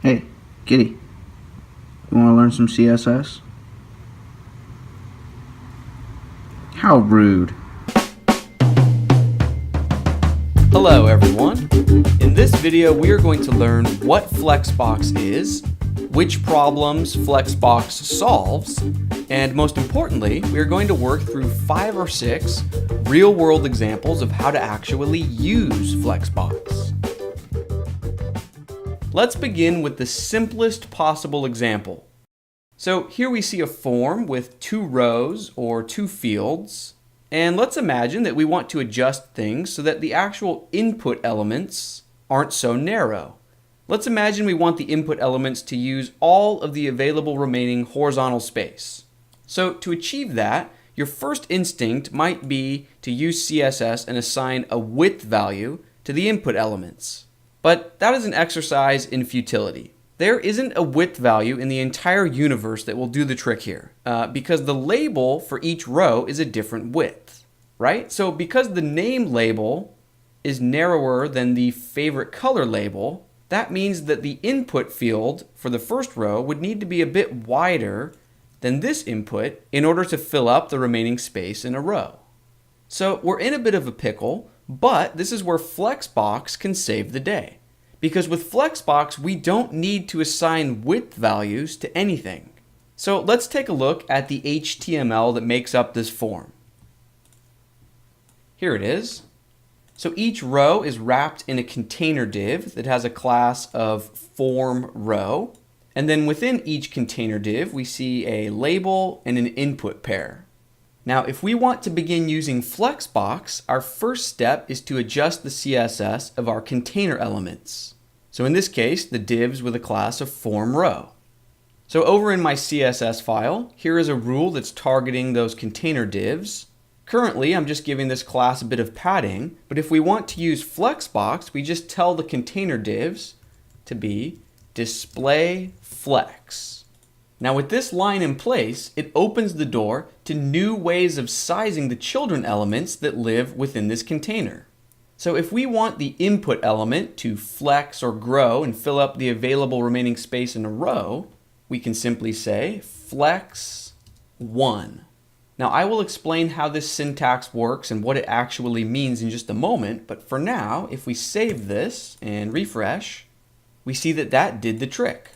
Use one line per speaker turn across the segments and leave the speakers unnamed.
Hey, kitty, you want to learn some CSS? How rude.
Hello everyone. In this video we are going to learn what Flexbox is, which problems Flexbox solves, and most importantly, we are going to work through 5 or 6 real-world examples of how to actually use Flexbox. Let's begin with the simplest possible example. So here we see a form with 2 rows or 2 fields, and let's imagine that we want to adjust things so that the actual input elements aren't so narrow. Let's imagine we want the input elements to use all of the available remaining horizontal space. So to achieve that, your first instinct might be to use CSS and assign a width value to the input elements. But that is an exercise in futility. There isn't a width value in the entire universe that will do the trick here, because the label for each row is a different width, right? So because the name label is narrower than the favorite color label, that means that the input field for the first row would need to be a bit wider than this input in order to fill up the remaining space in a row. So we're in a bit of a pickle, but this is where Flexbox can save the day. Because with Flexbox, we don't need to assign width values to anything. So let's take a look at the HTML that makes up this form. Here it is. So each row is wrapped in a container div that has a class of form row. And then within each container div, we see a label and an input pair. Now, if we want to begin using Flexbox, our first step is to adjust the CSS of our container elements. So in this case, the divs with a class of form row. So over in my CSS file, here is a rule that's targeting those container divs. Currently, I'm just giving this class a bit of padding, but if we want to use Flexbox, we just tell the container divs to be display flex. Now with this line in place, it opens the door to new ways of sizing the children elements that live within this container. So if we want the input element to flex or grow and fill up the available remaining space in a row, we can simply say flex 1. Now I will explain how this syntax works and what it actually means in just a moment, but for now, if we save this and refresh, we see that that did the trick.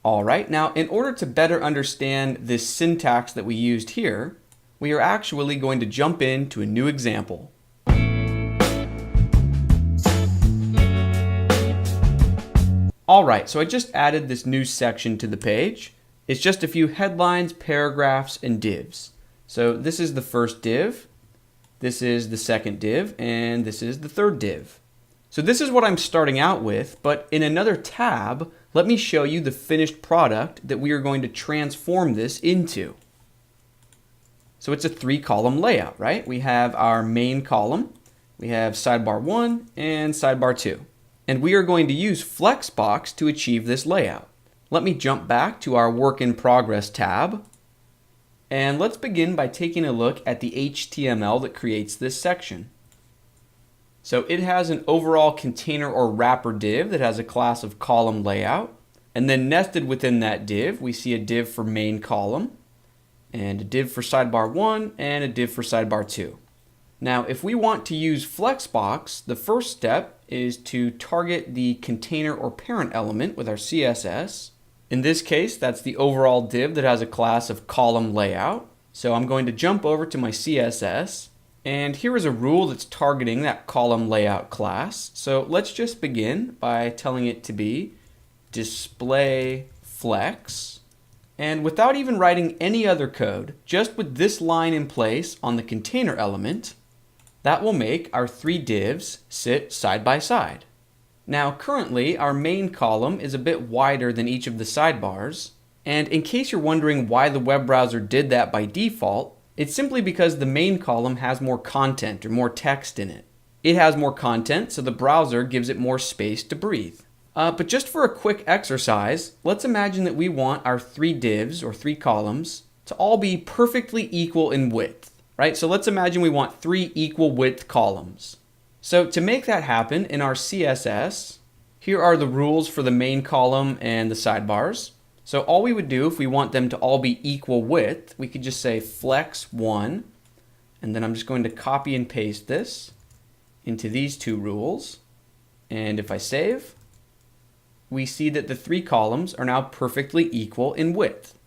All right, now in order to better understand this syntax that we used here, we are actually going to jump into a new example. All right, so I just added this new section to the page. It's just a few headlines, paragraphs, and divs. So this is the first div, this is the second div, and this is the third div. So this is what I'm starting out with, but in another tab, let me show you the finished product that we are going to transform this into. So it's a 3-column layout, right? We have our main column, we have sidebar 1 and sidebar 2. And we are going to use Flexbox to achieve this layout. Let me jump back to our work in progress tab. And let's begin by taking a look at the HTML that creates this section. So it has an overall container or wrapper div that has a class of column layout. And then nested within that div, we see a div for main column, and a div for sidebar 1, and a div for sidebar 2. Now, if we want to use Flexbox, the first step is to target the container or parent element with our CSS. In this case, that's the overall div that has a class of column layout. So I'm going to jump over to my CSS. And here is a rule that's targeting that column layout class. So let's just begin by telling it to be display flex. And without even writing any other code, just with this line in place on the container element, that will make our 3 divs sit side by side. Now currently our main column is a bit wider than each of the sidebars. And in case you're wondering why the web browser did that by default, it's simply because the main column has more content or more text in it. It has more content, so the browser gives it more space to breathe. But just for a quick exercise, let's imagine that we want our 3 divs or 3 columns to all be perfectly equal in width, right? So let's imagine we want 3 equal width columns. So to make that happen in our CSS, Here are the rules for the main column and the sidebars. So all we would do if we want them to all be equal width, we could just say flex1, and then I'm just going to copy and paste this into these two rules. And if I save, we see that the three columns are now perfectly equal in width.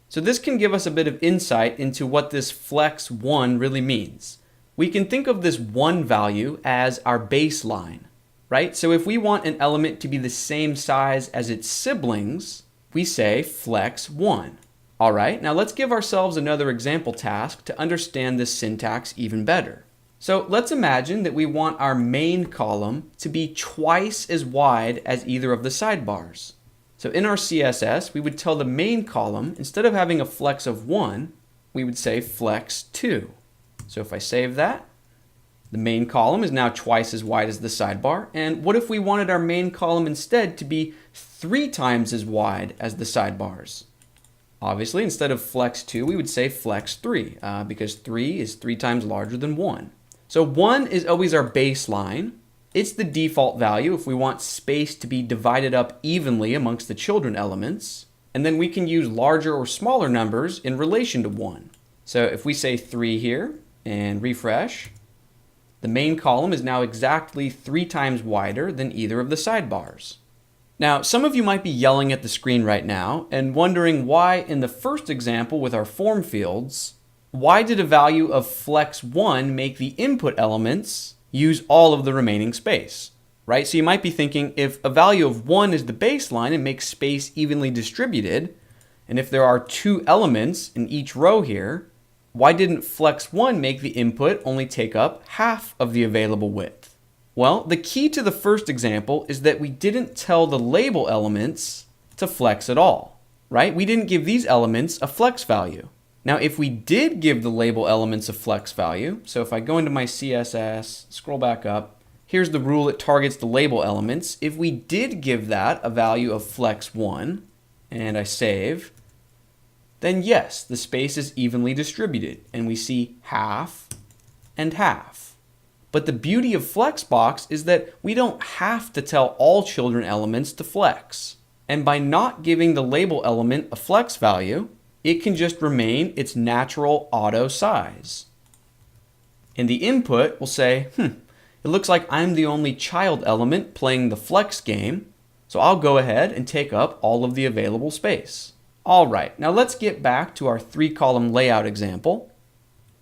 So this can give us a bit of insight into what this flex1 really means. We can think of this 1 value as our baseline, right? So if we want an element to be the same size as its siblings, we say flex1. All right, now let's give ourselves another example task to understand this syntax even better. So let's imagine that we want our main column to be twice as wide as either of the sidebars. So in our CSS, we would tell the main column, instead of having a flex of 1, we would say flex2. So if I save that, the main column is now twice as wide as the sidebar. And what if we wanted our main column instead to be 3 times as wide as the sidebars? Obviously, instead of flex2, we would say flex3 because 3 is 3 times larger than 1. So 1 is always our baseline. It's the default value if we want space to be divided up evenly amongst the children elements. And then we can use larger or smaller numbers in relation to 1. So if we say 3 here and refresh, the main column is now exactly 3 times wider than either of the sidebars. Now, some of you might be yelling at the screen right now and wondering why in the first example with our form fields, why did a value of flex1 make the input elements use all of the remaining space, right? So you might be thinking, if a value of 1 is the baseline and makes space evenly distributed, and if there are 2 elements in each row here, why didn't flex1 make the input only take up half of the available width? Well, the key to the first example is that we didn't tell the label elements to flex at all, right? We didn't give these elements a flex value. Now, if we did give the label elements a flex value, so if I go into my CSS, scroll back up, here's the rule that targets the label elements. If we did give that a value of flex1, and I save, then yes, the space is evenly distributed, and we see half and half. But the beauty of Flexbox is that we don't have to tell all children elements to flex. And by not giving the label element a flex value, it can just remain its natural auto size. In the input, we'll say, it looks like I'm the only child element playing the flex game, so I'll go ahead and take up all of the available space. All right, now let's get back to our 3-column layout example.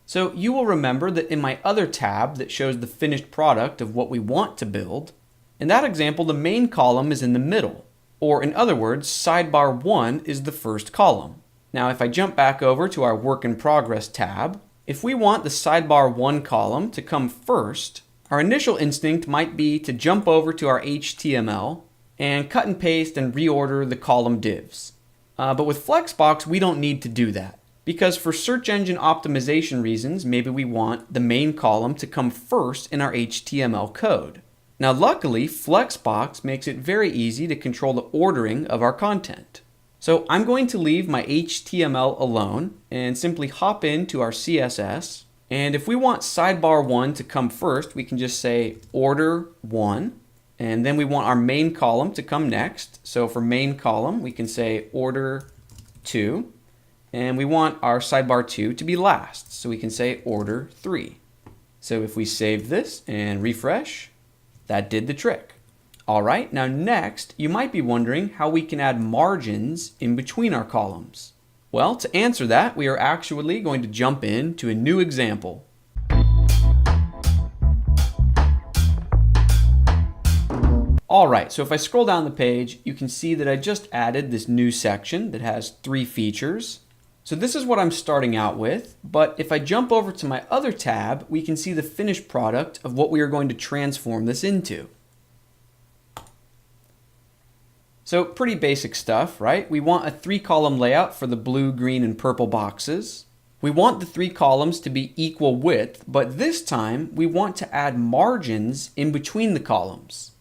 So you will remember that in my other tab that shows the finished product of what we want to build, in that example, the main column is in the middle, or in other words, sidebar 1 is the first column. Now, if I jump back over to our work in progress tab, if we want the sidebar 1 column to come first, our initial instinct might be to jump over to our HTML and cut and paste and reorder the column divs. But with Flexbox, we don't need to do that. Because for search engine optimization reasons, maybe we want the main column to come first in our HTML code. Now luckily, Flexbox makes it very easy to control the ordering of our content. So I'm going to leave my HTML alone and simply hop into our CSS. And if we want sidebar 1 to come first, we can just say order 1. And then we want our main column to come next. So for main column, we can say order 2. And we want our sidebar 2 to be last, so we can say order 3. So if we save this and refresh, that did the trick. All right, now next, you might be wondering how we can add margins in between our columns. Well, to answer that, we are actually going to jump into a new example. All right, so if I scroll down the page, you can see that I just added this new section that has 3 features. So this is what I'm starting out with, but if I jump over to my other tab, we can see the finished product of what we are going to transform this into. So pretty basic stuff, right? We want a 3-column layout for the blue, green, and purple boxes. We want the 3 columns to be equal width, but this time we want to add margins in between the columns.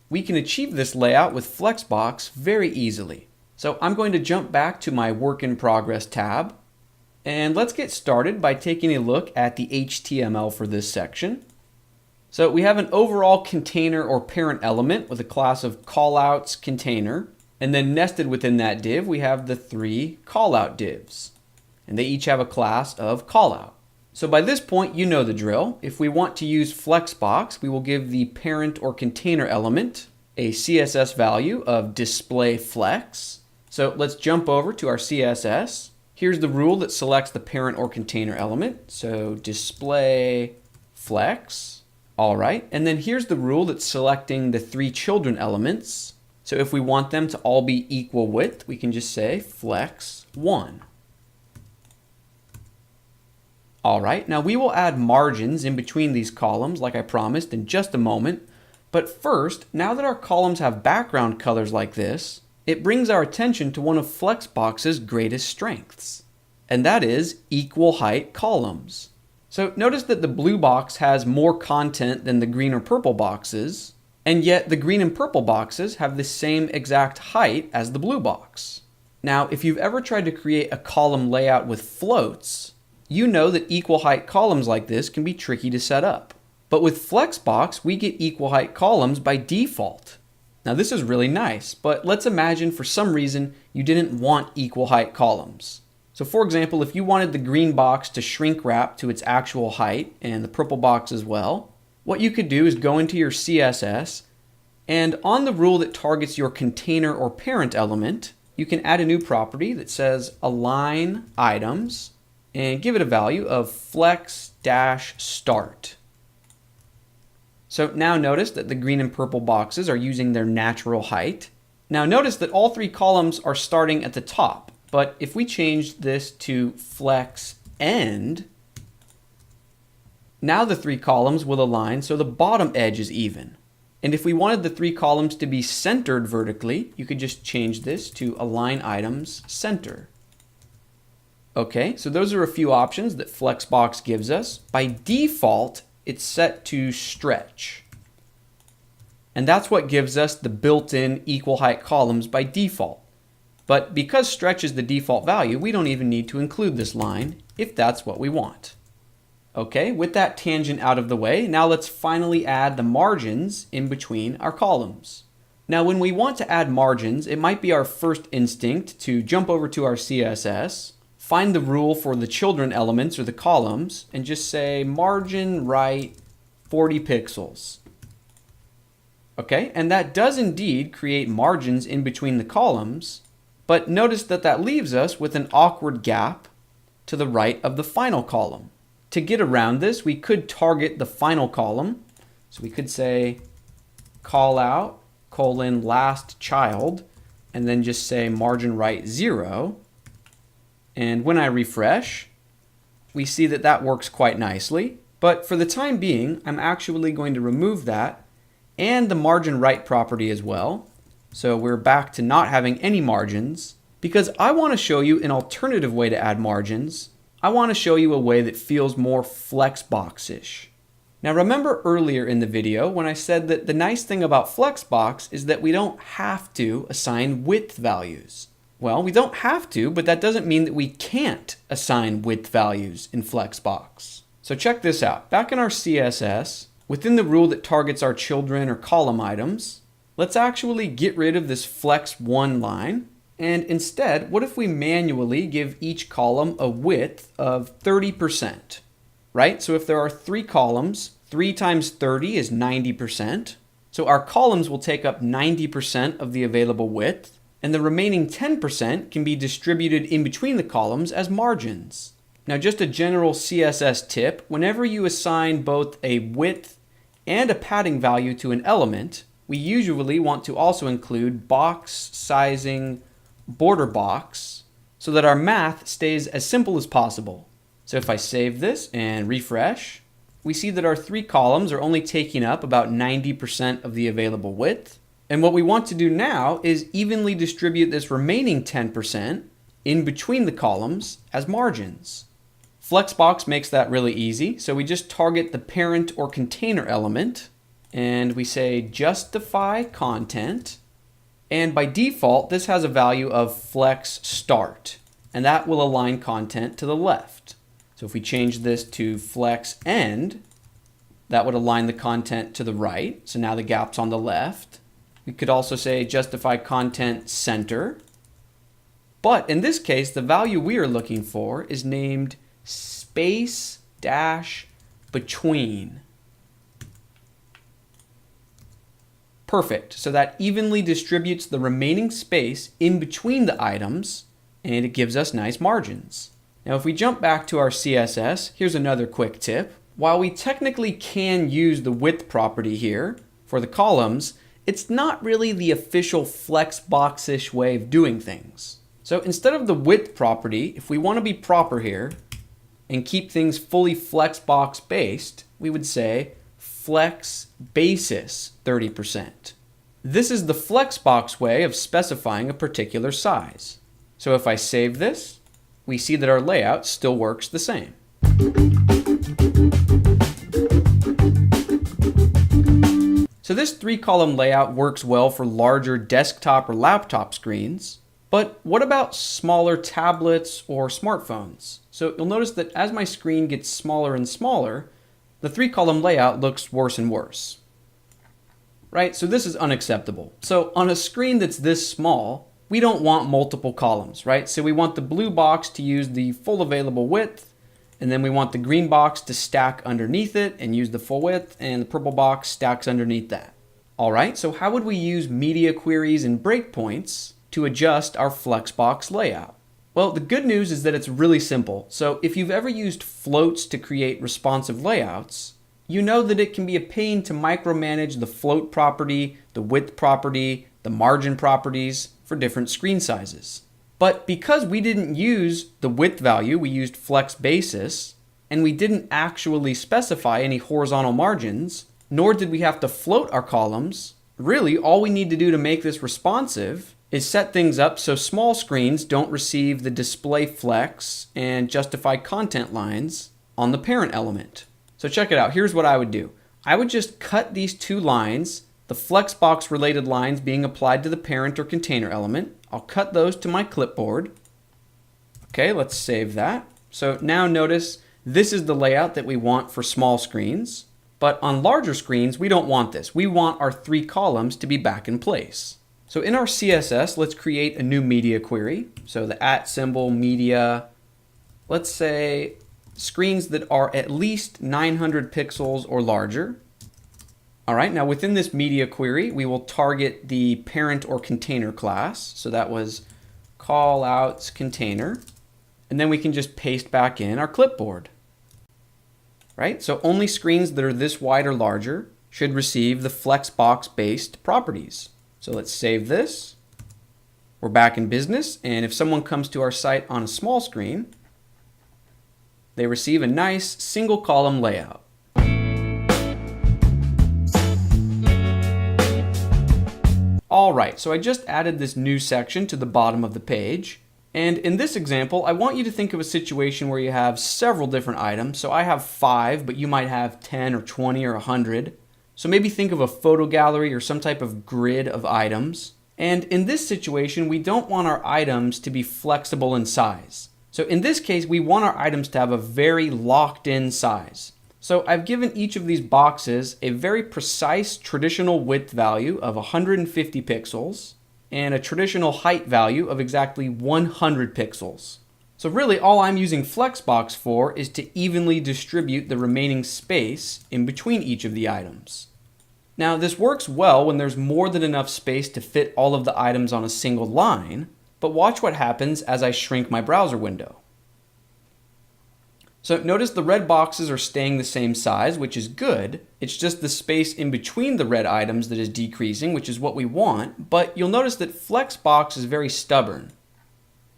We can achieve this layout with Flexbox very easily. So I'm going to jump back to my Work in Progress tab, and let's get started by taking a look at the HTML for this section. So we have an overall container or parent element with a class of callouts container. And then nested within that div, we have the 3 callout divs. And they each have a class of callout. So by this point, you know the drill. If we want to use Flexbox, we will give the parent or container element a CSS value of display flex. So let's jump over to our CSS. Here's the rule that selects the parent or container element. So display flex. All right, and then here's the rule that's selecting the 3 children elements. So if we want them to all be equal width, we can just say flex 1. All right, now we will add margins in between these columns like I promised in just a moment. But first, now that our columns have background colors like this, it brings our attention to one of Flexbox's greatest strengths, and that is equal height columns. So notice that the blue box has more content than the green or purple boxes, and yet the green and purple boxes have the same exact height as the blue box. Now, if you've ever tried to create a column layout with floats, you know that equal height columns like this can be tricky to set up. But with Flexbox, we get equal height columns by default. Now this is really nice, but let's imagine for some reason you didn't want equal height columns. So for example, if you wanted the green box to shrink wrap to its actual height and the purple box as well, what you could do is go into your CSS and on the rule that targets your container or parent element, you can add a new property that says align items and give it a value of flex-start. So now notice that the green and purple boxes are using their natural height. Now notice that all 3 columns are starting at the top. But if we change this to flex end, now the 3 columns will align so the bottom edge is even. And if we wanted the 3 columns to be centered vertically, you could just change this to align items center. Okay, so those are a few options that Flexbox gives us. By default, it's set to stretch. And that's what gives us the built-in equal height columns by default. But because stretch is the default value, we don't even need to include this line if that's what we want. Okay, with that tangent out of the way, now let's finally add the margins in between our columns. Now when we want to add margins, it might be our first instinct to jump over to our CSS, find the rule for the children elements or the columns, and just say margin right 40 pixels. Okay, and that does indeed create margins in between the columns. But notice that that leaves us with an awkward gap to the right of the final column. To get around this, we could target the final column. So we could say callout last child, and then just say margin right 0. And when I refresh, we see that that works quite nicely. But for the time being, I'm actually going to remove that and the margin right property as well. So we're back to not having any margins because I want to show you an alternative way to add margins. I want to show you a way that feels more Flexbox-ish. Now remember earlier in the video when I said that the nice thing about Flexbox is that we don't have to assign width values. Well, we don't have to, but that doesn't mean that we can't assign width values in Flexbox. So check this out. Back in our CSS, within the rule that targets our children or column items, let's actually get rid of this flex 1 line. And instead, what if we manually give each column a width of 30%, right? So if there are 3 columns, 3 times 30 is 90%. So our columns will take up 90% of the available width, and the remaining 10% can be distributed in between the columns as margins. Now just a general CSS tip, whenever you assign both a width and a padding value to an element, we usually want to also include box sizing border box so that our math stays as simple as possible. So if I save this and refresh, we see that our 3 columns are only taking up about 90% of the available width. And what we want to do now is evenly distribute this remaining 10% in between the columns as margins. Flexbox makes that really easy. So we just target the parent or container element and we say justify content. And by default, this has a value of flex start, and that will align content to the left. So if we change this to flex end, That would align the content to the right. So now the gap's on the left. We could also say justify content center. But in this case, the value we are looking for is named space dash between. Perfect. So that evenly distributes the remaining space in between the items, and it gives us nice margins. Now, if we jump back to our CSS, here's another quick tip. While we technically can use the width property here for the columns, it's not really the official Flexbox-ish way of doing things. So instead of the width property, if we want to be proper here and keep things fully Flexbox based, we would say flex basis 30%. This is the Flexbox way of specifying a particular size. So if I save this, we see that our layout still works the same. So this 3-column layout works well for larger desktop or laptop screens, but what about smaller tablets or smartphones? So you'll notice that as my screen gets smaller and smaller, the 3-column layout looks worse and worse. Right? So this is unacceptable. So on a screen that's this small, we don't want multiple columns, right? So we want the blue box to use the full available width, and then we want the green box to stack underneath it and use the full width, and the purple box stacks underneath that. All right, so how would we use media queries and breakpoints to adjust our Flexbox layout? Well, the good news is that it's really simple. So if you've ever used floats to create responsive layouts, you know that it can be a pain to micromanage the float property, the width property, the margin properties for different screen sizes. But because we didn't use the width value, we used flex basis, and we didn't actually specify any horizontal margins, nor did we have to float our columns, really all we need to do to make this responsive is set things up so small screens don't receive the display flex and justify content lines on the parent element. So check it out. Here's what I would do. I would just cut these 2 lines, the Flexbox related lines being applied to the parent or container element. I'll cut those to my clipboard. Okay, let's save that. So now notice this is the layout that we want for small screens, but on larger screens, we don't want this. We want our 3 columns to be back in place. So in our CSS, let's create a new media query. So the @ media, let's say screens that are at least 900 pixels or larger. All right, now within this media query, we will target the parent or container class. So that was callouts container. And then we can just paste back in our clipboard. Right? So only screens that are this wide or larger should receive the Flexbox-based properties. So let's save this. We're back in business, and if someone comes to our site on a small screen, they receive a nice single column layout. All right, so I just added this new section to the bottom of the page. And in this example, I want you to think of a situation where you have several different items. So I have 5, but you might have 10 or 20 or 100. So maybe think of a photo gallery or some type of grid of items. And in this situation, we don't want our items to be flexible in size. So in this case, we want our items to have a very locked in size. So I've given each of these boxes a very precise traditional width value of 150 pixels and a traditional height value of exactly 100 pixels. So really all I'm using Flexbox for is to evenly distribute the remaining space in between each of the items. Now this works well when there's more than enough space to fit all of the items on a single line, but watch what happens as I shrink my browser window. So notice the red boxes are staying the same size, which is good. It's just the space in between the red items that is decreasing, which is what we want. But you'll notice that Flexbox is very stubborn.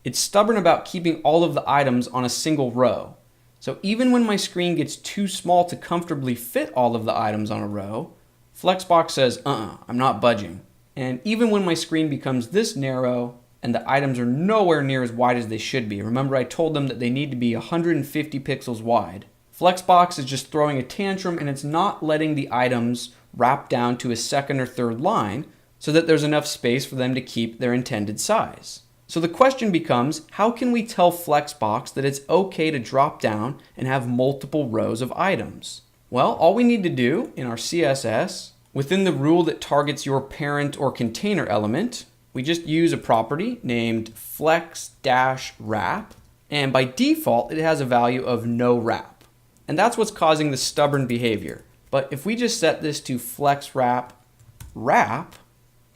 It's stubborn about keeping all of the items on a single row. So even when my screen gets too small to comfortably fit all of the items on a row, Flexbox says, I'm not budging. And even when my screen becomes this narrow, and the items are nowhere near as wide as they should be. Remember, I told them that they need to be 150 pixels wide. Flexbox is just throwing a tantrum, and it's not letting the items wrap down to a second or third line so that there's enough space for them to keep their intended size. So the question becomes, how can we tell Flexbox that it's okay to drop down and have multiple rows of items? Well, all we need to do in our CSS, within the rule that targets your parent or container element, we just use a property named flex-wrap, and by default, it has a value of no wrap. And that's what's causing the stubborn behavior. But if we just set this to flex-wrap,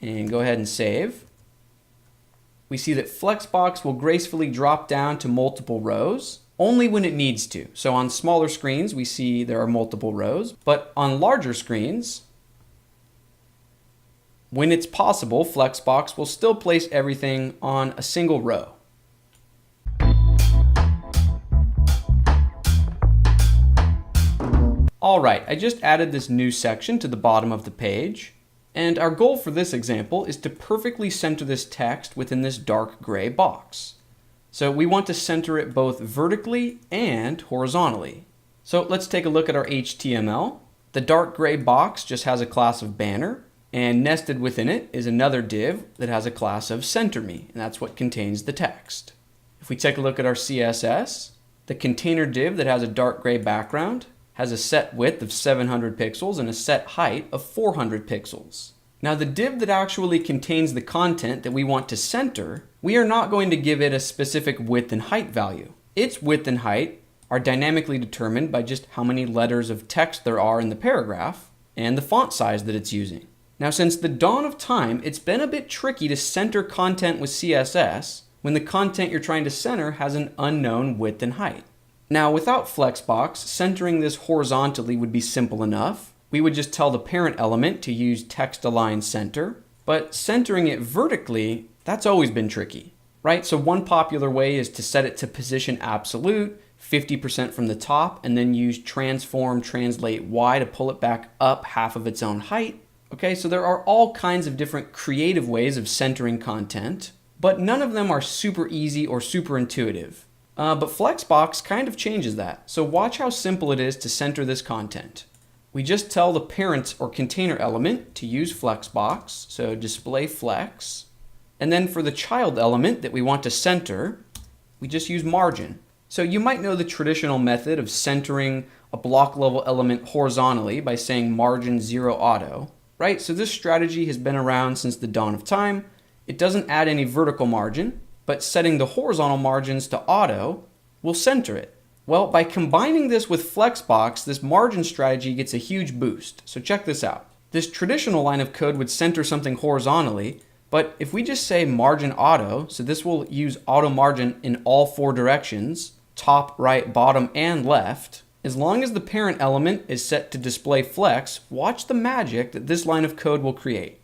and go ahead and save, we see that Flexbox will gracefully drop down to multiple rows only when it needs to. So on smaller screens, we see there are multiple rows, but on larger screens, when it's possible, Flexbox will still place everything on a single row. All right, I just added this new section to the bottom of the page. And our goal for this example is to perfectly center this text within this dark gray box. So we want to center it both vertically and horizontally. So let's take a look at our HTML. The dark gray box just has a class of banner, and nested within it is another div that has a class of center me, and that's what contains the text. If we take a look at our CSS, the container div that has a dark gray background has a set width of 700 pixels and a set height of 400 pixels. Now the div that actually contains the content that we want to center, we are not going to give it a specific width and height value. Its width and height are dynamically determined by just how many letters of text there are in the paragraph and the font size that it's using. Now since the dawn of time, it's been a bit tricky to center content with CSS when the content you're trying to center has an unknown width and height. Now, without Flexbox, centering this horizontally would be simple enough. We would just tell the parent element to use text-align center, but centering it vertically, that's always been tricky, right? So one popular way is to set it to position absolute, 50% from the top, and then use transform translate Y to pull it back up half of its own height. Okay, so there are all kinds of different creative ways of centering content, but none of them are super easy or super intuitive. But Flexbox kind of changes that. So watch how simple it is to center this content. We just tell the parent or container element to use Flexbox, so display flex. And then for the child element that we want to center, we just use margin. So you might know the traditional method of centering a block level element horizontally by saying margin 0 auto, right? So this strategy has been around since the dawn of time. It doesn't add any vertical margin, but setting the horizontal margins to auto will center it. Well, by combining this with Flexbox, this margin strategy gets a huge boost. So check this out. This traditional line of code would center something horizontally, but if we just say margin auto, so this will use auto margin in all 4 directions, top, right, bottom, and left, as long as the parent element is set to display flex, watch the magic that this line of code will create.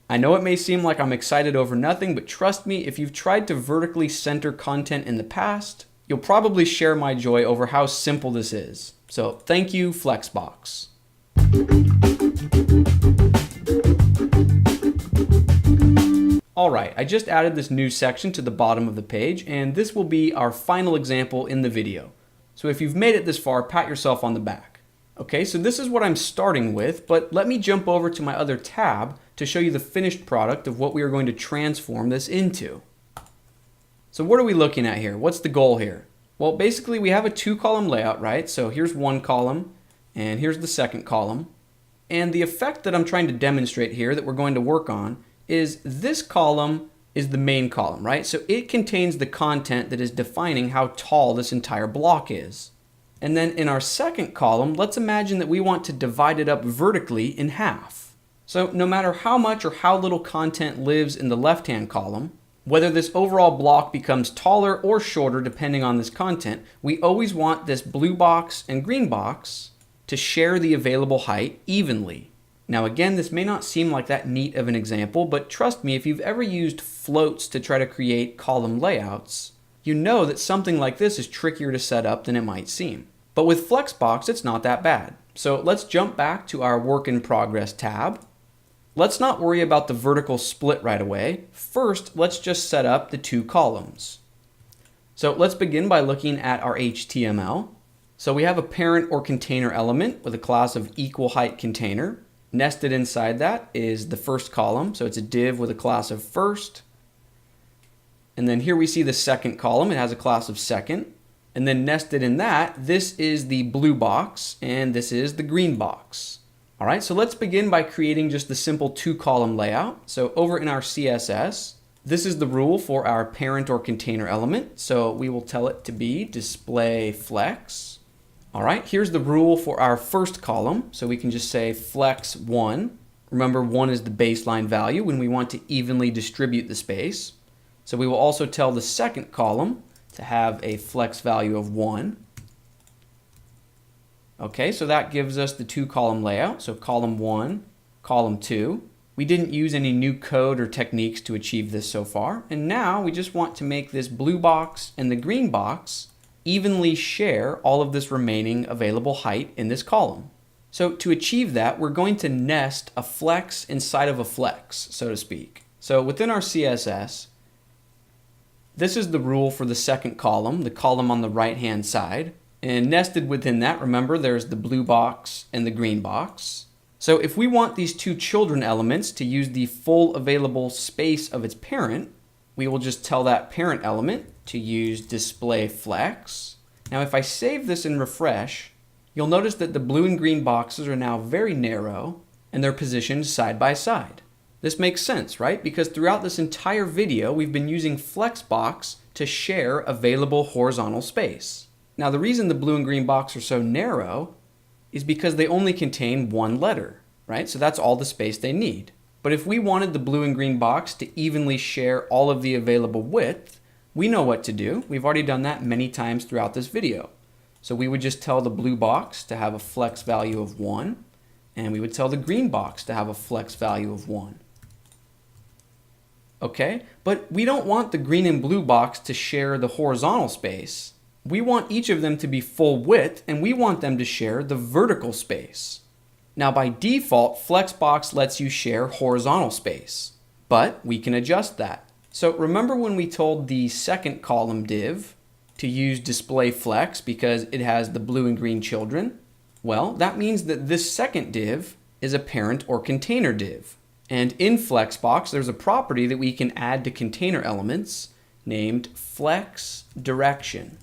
I know it may seem like I'm excited over nothing, but trust me, if you've tried to vertically center content in the past, you'll probably share my joy over how simple this is. So thank you, Flexbox. All right, I just added this new section to the bottom of the page, and this will be our final example in the video. So if you've made it this far, pat yourself on the back. Okay, so this is what I'm starting with, but let me jump over to my other tab to show you the finished product of what we are going to transform this into. So what are we looking at here? What's the goal here? Well, basically we have a 2-column layout, right? So here's one column and here's the second column. And the effect that I'm trying to demonstrate here that we're going to work on is this column is the main column, right? So it contains the content that is defining how tall this entire block is. And then in our second column, let's imagine that we want to divide it up vertically in half. So no matter how much or how little content lives in the left-hand column, whether this overall block becomes taller or shorter depending on this content, we always want this blue box and green box to share the available height evenly. Now again, this may not seem like that neat of an example, but trust me, if you've ever used floats to try to create column layouts, you know that something like this is trickier to set up than it might seem. But with Flexbox, it's not that bad. So let's jump back to our work in progress tab. Let's not worry about the vertical split right away. First, let's just set up the 2 columns. So let's begin by looking at our HTML. So we have a parent or container element with a class of equal height container. Nested inside that is the first column. So it's a div with a class of first. And then here we see the second column. It has a class of second. And then nested in that, this is the blue box and this is the green box. All right, so let's begin by creating just the simple 2-column layout. So over in our CSS, this is the rule for our parent or container element. So we will tell it to be display flex. All right, here's the rule for our first column. So we can just say flex 1. Remember, 1 is the baseline value when we want to evenly distribute the space. So we will also tell the second column to have a flex value of 1. Okay, so that gives us the 2-column layout. So column 1, column 2. We didn't use any new code or techniques to achieve this so far. And now we just want to make this blue box and the green box evenly share all of this remaining available height in this column. So to achieve that, we're going to nest a flex inside of a flex, so to speak. So within our CSS, this is the rule for the second column, the column on the right-hand side. And nested within that, remember, there's the blue box and the green box. So if we want these two children elements to use the full available space of its parent, we will just tell that parent element to use display flex. Now if I save this and refresh, you'll notice that the blue and green boxes are now very narrow and they're positioned side by side. This makes sense, right? Because throughout this entire video, we've been using Flexbox to share available horizontal space. Now the reason the blue and green box are so narrow is because they only contain one letter, right? So that's all the space they need. But if we wanted the blue and green box to evenly share all of the available width, we know what to do. We've already done that many times throughout this video. So we would just tell the blue box to have a flex value of 1, and we would tell the green box to have a flex value of 1. Okay, but we don't want the green and blue box to share the horizontal space. We want each of them to be full width, and we want them to share the vertical space. Now by default, Flexbox lets you share horizontal space, but we can adjust that. So remember when we told the second column div to use display flex because it has the blue and green children? Well, that means that this second div is a parent or container div. And in Flexbox, there's a property that we can add to container elements named flex direction.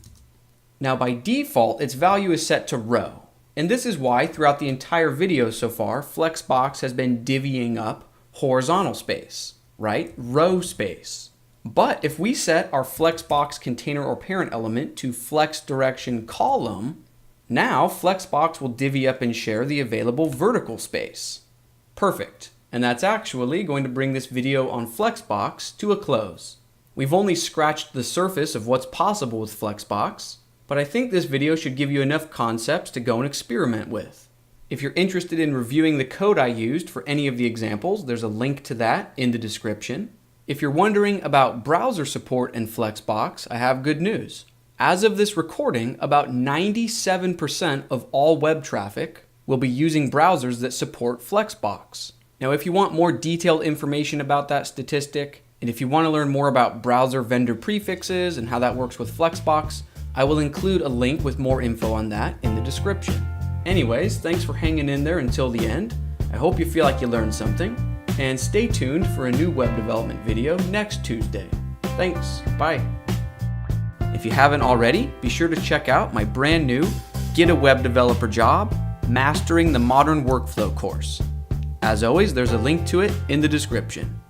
Now by default, its value is set to row. And this is why throughout the entire video so far, Flexbox has been divvying up horizontal space, right? Row space. But if we set our Flexbox container or parent element to flex direction column, now Flexbox will divvy up and share the available vertical space. Perfect. And that's actually going to bring this video on Flexbox to a close. We've only scratched the surface of what's possible with Flexbox, but I think this video should give you enough concepts to go and experiment with. If you're interested in reviewing the code I used for any of the examples, there's a link to that in the description. If you're wondering about browser support in Flexbox, I have good news. As of this recording, about 97% of all web traffic will be using browsers that support Flexbox. Now, if you want more detailed information about that statistic, and if you want to learn more about browser vendor prefixes and how that works with Flexbox, I will include a link with more info on that in the description. Anyways, thanks for hanging in there until the end. I hope you feel like you learned something, and stay tuned for a new web development video next Tuesday. Thanks, bye. If you haven't already, be sure to check out my brand new Get a Web Developer Job, Mastering the Modern Workflow course. As always, there's a link to it in the description.